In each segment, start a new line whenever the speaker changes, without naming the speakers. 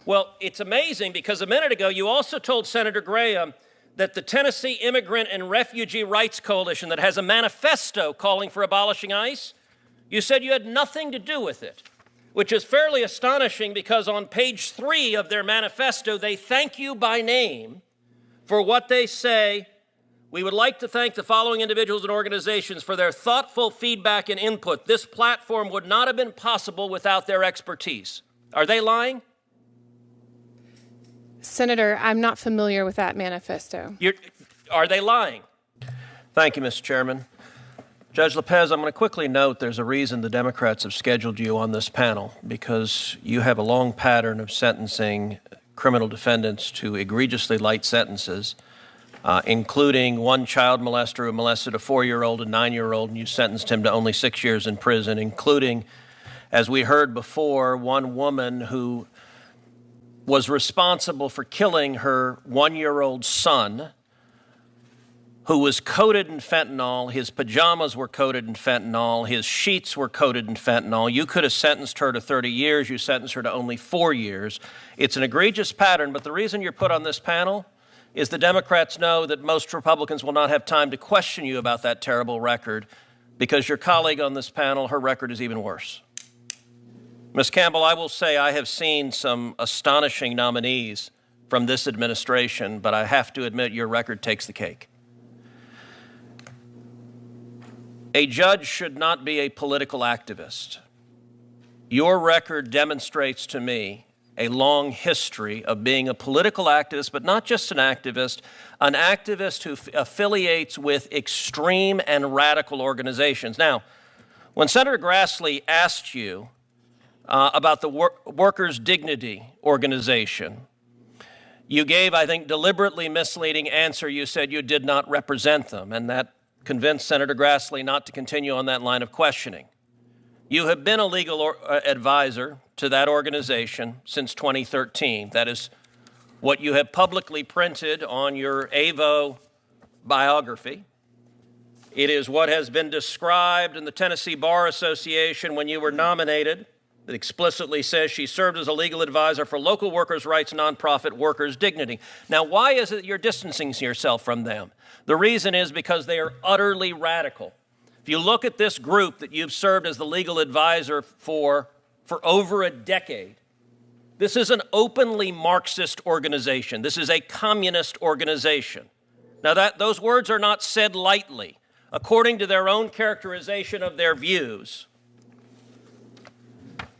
Well, it's amazing because a minute ago you also told Senator Graham that the Tennessee Immigrant and Refugee Rights Coalition that has a manifesto calling for abolishing ICE, you said you had nothing to do with it, which is fairly astonishing because on page 3 of their manifesto, they thank you by name for what they say. We would like to thank the following individuals and organizations for their thoughtful feedback and input. This platform would not have been possible without their expertise. Are they lying?
Senator, I'm not familiar with that manifesto.
Are they lying? Thank you, Mr. Chairman. Judge Lopez, I'm going to quickly note there's a reason the Democrats have scheduled you on this panel, because you have a long pattern of sentencing criminal defendants to egregiously light sentences, including one child molester who molested a 4-year-old and 9-year-old, and you sentenced him to only 6 years in prison, including, as we heard before, one woman who was responsible for killing her 1-year-old son, who was coated in fentanyl. His pajamas were coated in fentanyl. His sheets were coated in fentanyl. You could have sentenced her to 30 years. You sentenced her to only 4 years. It's an egregious pattern, but the reason you're put on this panel is the Democrats know that most Republicans will not have time to question you about that terrible record, because your colleague on this panel, her record is even worse. Ms. Campbell, I will say I have seen some astonishing nominees from this administration, but I have to admit your record takes the cake. A judge should not be a political activist. Your record demonstrates to me a long history of being a political activist, but not just an activist who affiliates with extreme and radical organizations. Now, when Senator Grassley asked you about the Workers' Dignity Organization, you gave, I think, deliberately misleading answer. You said you did not represent them, and that convinced Senator Grassley not to continue on that line of questioning. You have been a legal advisor to that organization since 2013. That is what you have publicly printed on your AVO biography. It is what has been described in the Tennessee Bar Association when you were nominated. It explicitly says she served as a legal advisor for local workers' rights nonprofit Workers' Dignity. Now, why is it you're distancing yourself from them? The reason is because they are utterly radical. If you look at this group that you've served as the legal advisor for over a decade, this is an openly Marxist organization. This is a communist organization. Now, those words are not said lightly. According to their own characterization of their views,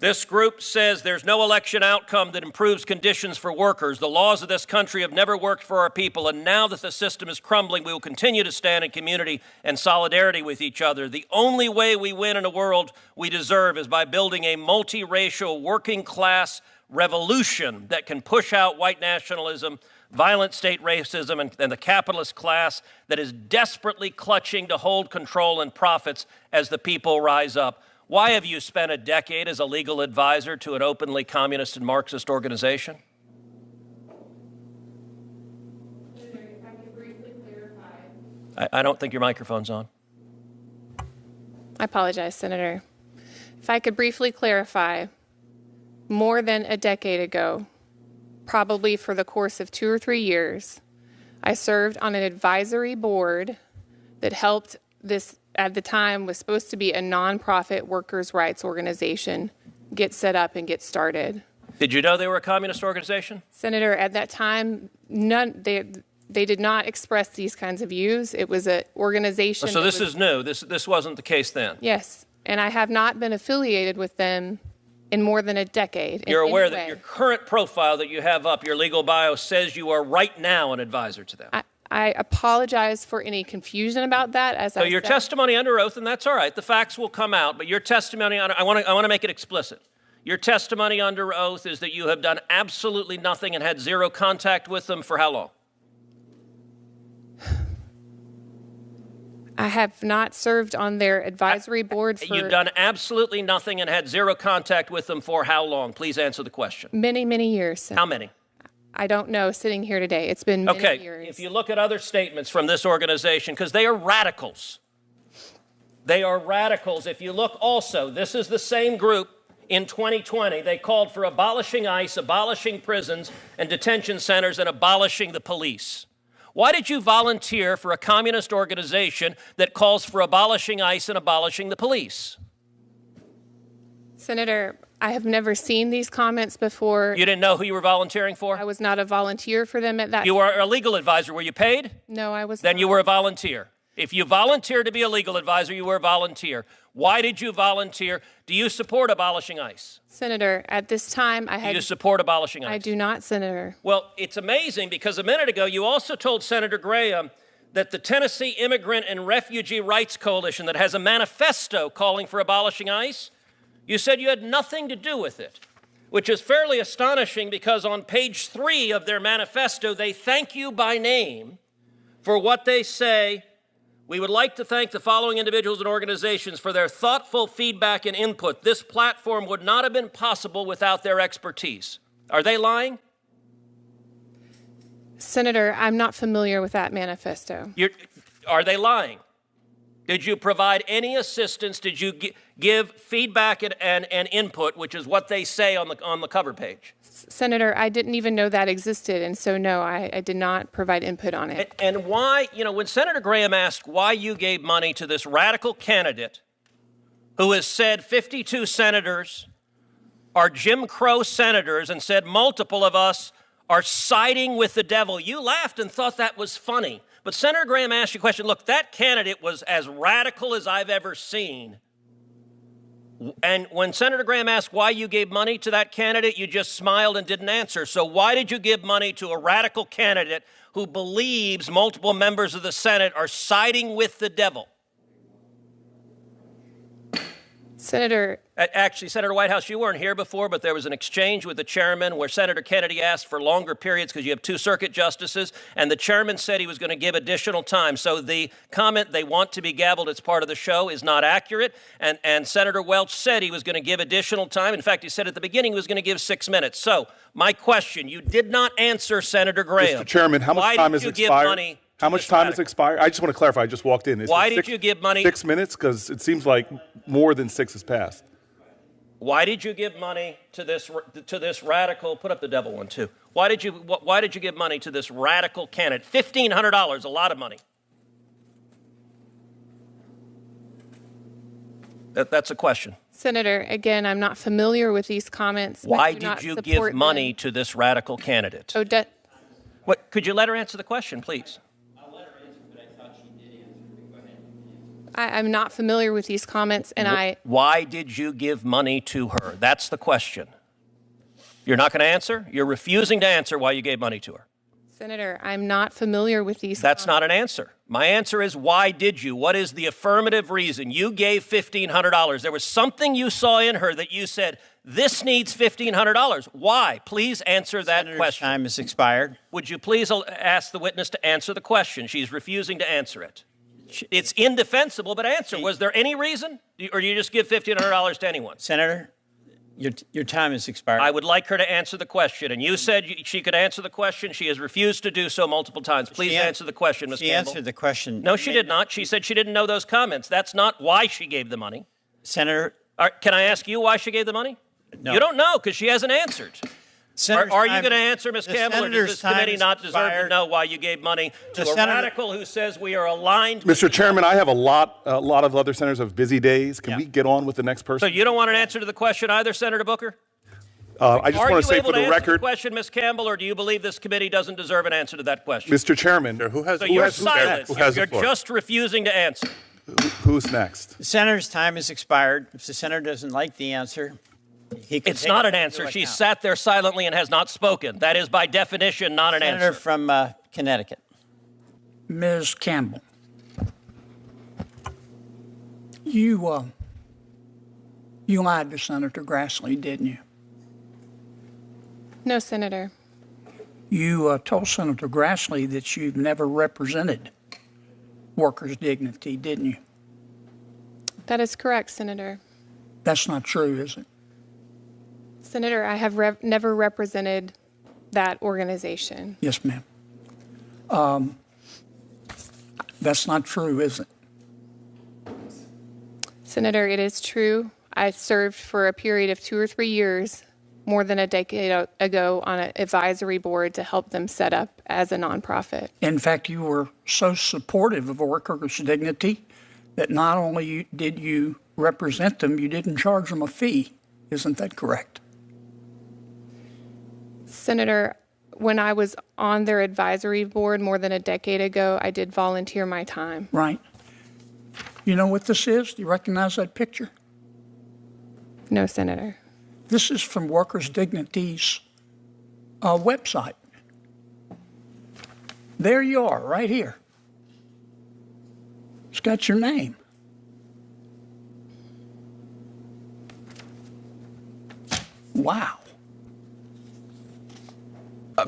this group says there's no election outcome that improves conditions for workers. The laws of this country have never worked for our people, and now that the system is crumbling, we will continue to stand in community and solidarity with each other. The only way we win in a world we deserve is by building a multiracial working class revolution that can push out white nationalism, violent state racism, and the capitalist class that is desperately clutching to hold control and profits as the people rise up. Why have you spent a decade as a legal advisor to an openly communist and Marxist organization?
If I could briefly clarify.
I don't think your microphone's on.
I apologize, Senator. If I could briefly clarify, more than a decade ago, probably for the course of 2 or 3 years, I served on an advisory board that helped this, at the time, was supposed to be a nonprofit workers' rights organization get set up and get started.
Did you know they were a communist organization?
Senator, at that time, they did not express these kinds of views. It was an organization.
So this is new. This wasn't the case then.
Yes, and I have not been affiliated with them in more than a decade.
You're aware that your current profile that you have up, your legal bio, says you are right now an advisor to them.
I apologize for any confusion about that.
So your testimony under oath, and that's all right, the facts will come out, but your testimony, I want to make it explicit. Your testimony under oath is that you have done absolutely nothing and had zero contact with them for how long?
I have not served on their advisory board for...
You've done absolutely nothing and had zero contact with them for how long? Please answer the question.
Many, many years. Senator.
How many?
I don't know, sitting here today. It's been many years.
Okay, if you look at other statements from this organization, because they are radicals. They are radicals. If you look also, this is the same group. in 2020, they called for abolishing ICE, abolishing prisons and detention centers, and abolishing the police. Why did you volunteer for a communist organization that calls for abolishing ICE and abolishing the police?
Senator, I have never seen these comments before.
You didn't know who you were volunteering for?
I was not a volunteer for them at that time.
You were a legal advisor. Were you paid?
No, I was
Then
not.
you were a volunteer. If you volunteered to be a legal advisor, you were a volunteer. Why did you volunteer? Do you support abolishing ICE?
Senator, at this time, I
Do
had...
you support abolishing ICE?
I do not, Senator.
Well, it's amazing because a minute ago you also told Senator Graham that the Tennessee Immigrant and Refugee Rights Coalition that has a manifesto calling for abolishing ICE, you said you had nothing to do with it, which is fairly astonishing because on page 3 of their manifesto, they thank you by name for what they say. We would like to thank the following individuals and organizations for their thoughtful feedback and input. This platform would not have been possible without their expertise. Are they lying?
Senator, I'm not familiar with that manifesto.
Are they lying? Did you provide any assistance? Did you give feedback and input, which is what they say on the cover page?
Senator, I didn't even know that existed, and so no, I did not provide input on it.
And why, when Senator Graham asked why you gave money to this radical candidate who has said 52 senators are Jim Crow senators and said multiple of us are siding with the devil, you laughed and thought that was funny. But Senator Graham asked you a question. Look, that candidate was as radical as I've ever seen. And when Senator Graham asked why you gave money to that candidate, you just smiled and didn't answer. So why did you give money to a radical candidate who believes multiple members of the Senate are siding with the devil?
Senator...
Actually, Senator Whitehouse, you weren't here before, but there was an exchange with the chairman where Senator Kennedy asked for longer periods because you have 2 circuit justices, and the chairman said he was going to give additional time. So the comment, they want to be gavelled as part of the show, is not accurate, and Senator Welch said he was going to give additional time. In fact, he said at the beginning he was going to give 6 minutes. So my question, you did not answer Senator Graham.
Mr. Chairman, how much time has expired? How much time has expired? I just want to clarify. I just walked in.
Why did you give money?
6 minutes? Because it seems like more than 6 has passed.
Why did you give money to this radical? Put up the devil one too. Why did you give money to this radical candidate? $1,500, a lot of money. That's a question.
Senator, again, I'm not familiar with these comments.
Why did you give money to this radical candidate? What? Could you let her answer the question, please?
I'll let her answer, but I thought she did answer. Go ahead.
I'm not familiar with these comments, and
Why did you give money to her? That's the question. You're not going to answer? You're refusing to answer why you gave money to her.
Senator, I'm not familiar with these
That's not an answer. My answer is, why did you? What is the affirmative reason? You gave $1,500. There was something you saw in her that you said, this needs $1,500. Why? Please answer that
Senator's
question.
time has expired.
Would you please ask the witness to answer the question? She's refusing to answer it. It's indefensible, but answer. Was there any reason? Or do you just give $1,500 to anyone?
Senator, your time has expired.
I would like her to answer the question. And you said she could answer the question. She has refused to do so multiple times. Please answer the question, Ms. Campbell.
She answered the question.
No, she did not. She said she didn't know those comments. That's not why she gave the money.
Senator.
Can I ask you why she gave the money?
No.
You don't know because she hasn't answered. Are you going to answer, Ms. Campbell, or does this committee not deserve to know why you gave money to a radical who says we are aligned?
Mr. Chairman, I have a lot of other senators have busy days. Can we get on with the next person?
So you don't want an answer to the question either, Senator Booker?
I just want to say for the record. Are you able to answer the
question, Ms. Campbell, or do you believe this committee doesn't deserve an answer to that question?
Mr. Chairman,
you're silent. You're just refusing to answer.
Who's next?
The senator's time has expired. If the senator doesn't like the answer,
it's not an answer. She sat there silently and has not spoken. That is, by definition, not an answer.
Senator from Connecticut.
Ms. Campbell, you lied to Senator Grassley, didn't you?
No, Senator.
You told Senator Grassley that you've never represented workers' dignity, didn't you?
That is correct, Senator.
That's not true, is it?
Senator, I have never represented that organization.
Yes, ma'am. That's not true, is it?
Senator, it is true. I served for a period of 2 or 3 years, more than a decade ago, on an advisory board to help them set up as a nonprofit.
In fact, you were so supportive of workers' dignity that not only did you represent them, you didn't charge them a fee. Isn't that correct?
Senator, when I was on their advisory board more than a decade ago, I did volunteer my time.
Right. You know what this is? Do you recognize that picture?
No, Senator.
This is from Workers' Dignity's website. There you are, right here. It's got your name. Wow.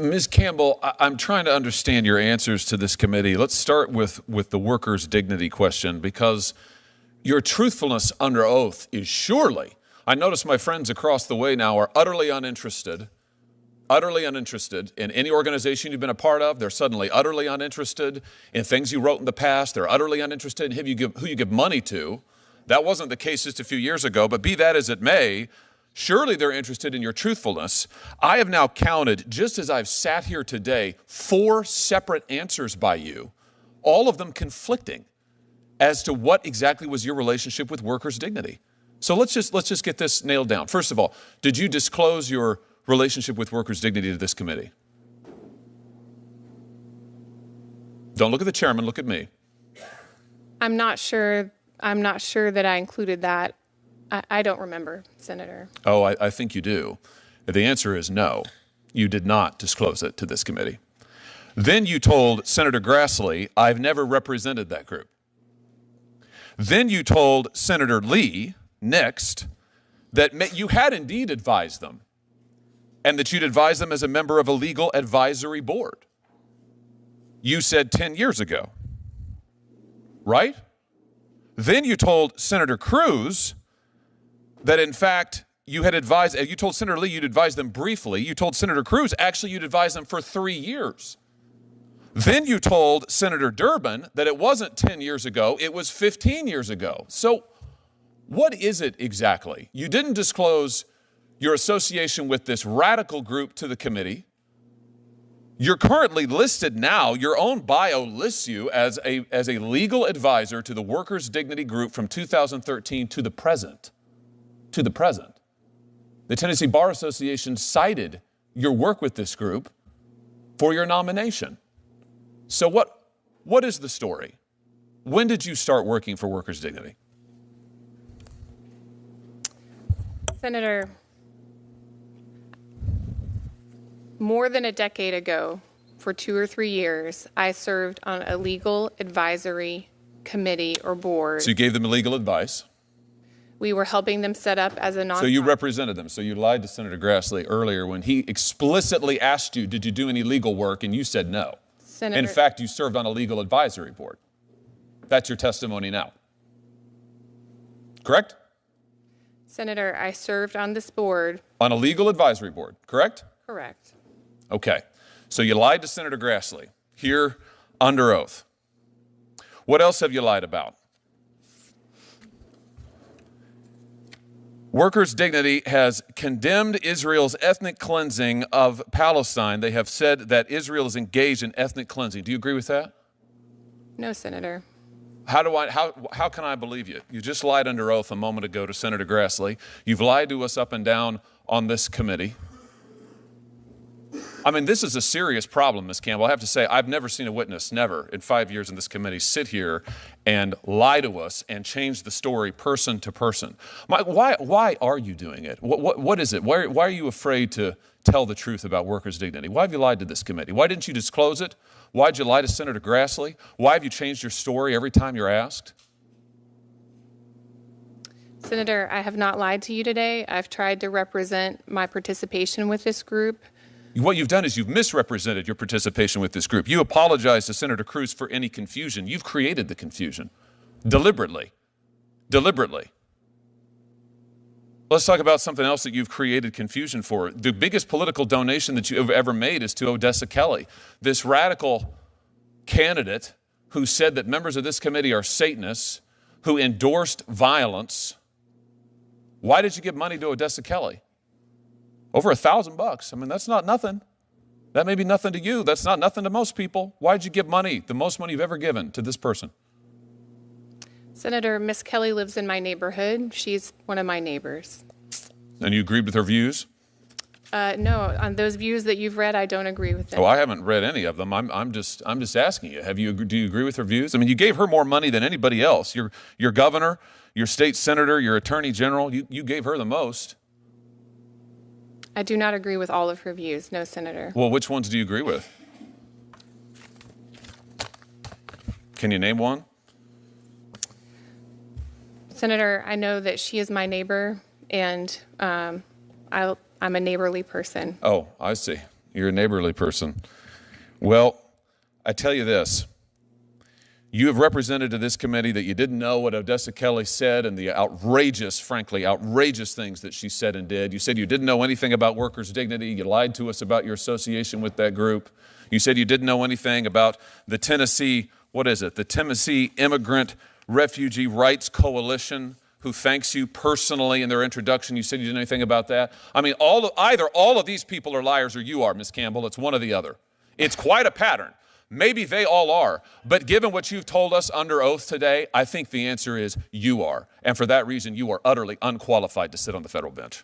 Ms. Campbell, I'm trying to understand your answers to this committee. Let's start with the workers' dignity question, because your truthfulness under oath is surely, I notice my friends across the way now are utterly uninterested in any organization you've been a part of. They're suddenly utterly uninterested in things you wrote in the past. They're utterly uninterested in who you give money to. That wasn't the case just a few years ago, but be that as it may, surely they're interested in your truthfulness. I have now counted, just as I've sat here today, 4 separate answers by you, all of them conflicting as to what exactly was your relationship with workers' dignity. So let's just get this nailed down. First of all, did you disclose your relationship with workers' dignity to this committee? Don't look at the chairman, look at me.
I'm not sure that I included that. I don't remember, Senator.
Oh, I think you do. The answer is no. You did not disclose it to this committee. Then you told Senator Grassley, I've never represented that group. Then you told Senator Lee, next, that you had indeed advised them, and that you'd advised them as a member of a legal advisory board. You said 10 years ago, right? Then you told Senator Cruz that, in fact, you told Senator Lee you'd advised them briefly. You told Senator Cruz, actually, you'd advised them for 3 years. Then you told Senator Durbin that it wasn't 10 years ago, it was 15 years ago. So what is it exactly? You didn't disclose your association with this radical group to the committee. You're currently listed now, your own bio lists you as a legal advisor to the Workers' Dignity Group from 2013 to the present. To the present. The Tennessee Bar Association cited your work with this group for your nomination. So what is the story? When did you start working for Workers' Dignity?
Senator, more than a decade ago, for 2 or 3 years, I served on a legal advisory committee or board.
So you gave them legal advice.
We were helping them set up as a nonprofit.
So you represented them. So you lied to Senator Grassley earlier when he explicitly asked you, did you do any legal work? And you said no.
Senator,
In fact, you served on a legal advisory board. That's your testimony now. Correct?
Senator, I served on this board.
On a legal advisory board, correct?
Correct.
Okay. So you lied to Senator Grassley here under oath. What else have you lied about? Workers' Dignity has condemned Israel's ethnic cleansing of Palestine. They have said that Israel is engaged in ethnic cleansing. Do you agree with that?
No, Senator.
How can I believe you? You just lied under oath a moment ago to Senator Grassley. You've lied to us up and down on this committee. I mean, this is a serious problem, Ms. Campbell. I have to say, I've never seen a witness, never, in 5 years in this committee, sit here and lie to us and change the story person to person. Why are you doing it? What is it? Why are you afraid to tell the truth about workers' dignity? Why have you lied to this committee? Why didn't you disclose it? Why did you lie to Senator Grassley? Why have you changed your story every time you're asked?
Senator, I have not lied to you today. I've tried to represent my participation with this group.
What you've done is you've misrepresented your participation with this group. You apologize to Senator Cruz for any confusion. You've created the confusion deliberately. Deliberately. Let's talk about something else that you've created confusion for. The biggest political donation that you have ever made is to Odessa Kelly, this radical candidate who said that members of this committee are Satanists, who endorsed violence, Why did you give money to Odessa Kelly? Over $1,000. I mean, that's not nothing. That may be nothing to you. That's not nothing to most people. Why did you give money, the most money you've ever given, to this person?
Senator, Miss Kelly lives in my neighborhood. She's one of my neighbors.
And you agreed with her views?
No, on those views that you've read, I don't agree with them.
Oh, I haven't read any of them. I'm just asking you. Do you agree with her views? I mean, you gave her more money than anybody else. Your governor, your state senator, your attorney general. You gave her the most.
I do not agree with all of her views, no, Senator.
Well, which ones do you agree with? Can you name one?
Senator, I know that she is my neighbor, and I'm a neighborly person.
Oh, I see. You're a neighborly person. Well, I tell you this. You have represented to this committee that you didn't know what Odessa Kelly said and the frankly outrageous things that she said and did. You said you didn't know anything about workers' dignity. You lied to us about your association with that group. You said you didn't know anything about the Tennessee Immigrant Refugee Rights Coalition, who thanks you personally in their introduction. You said you didn't know anything about that. I mean, either all of these people are liars or you are, Ms. Campbell. It's one or the other. It's quite a pattern. Maybe they all are, but given what you've told us under oath today, I think the answer is you are. And for that reason, you are utterly unqualified to sit on the federal bench.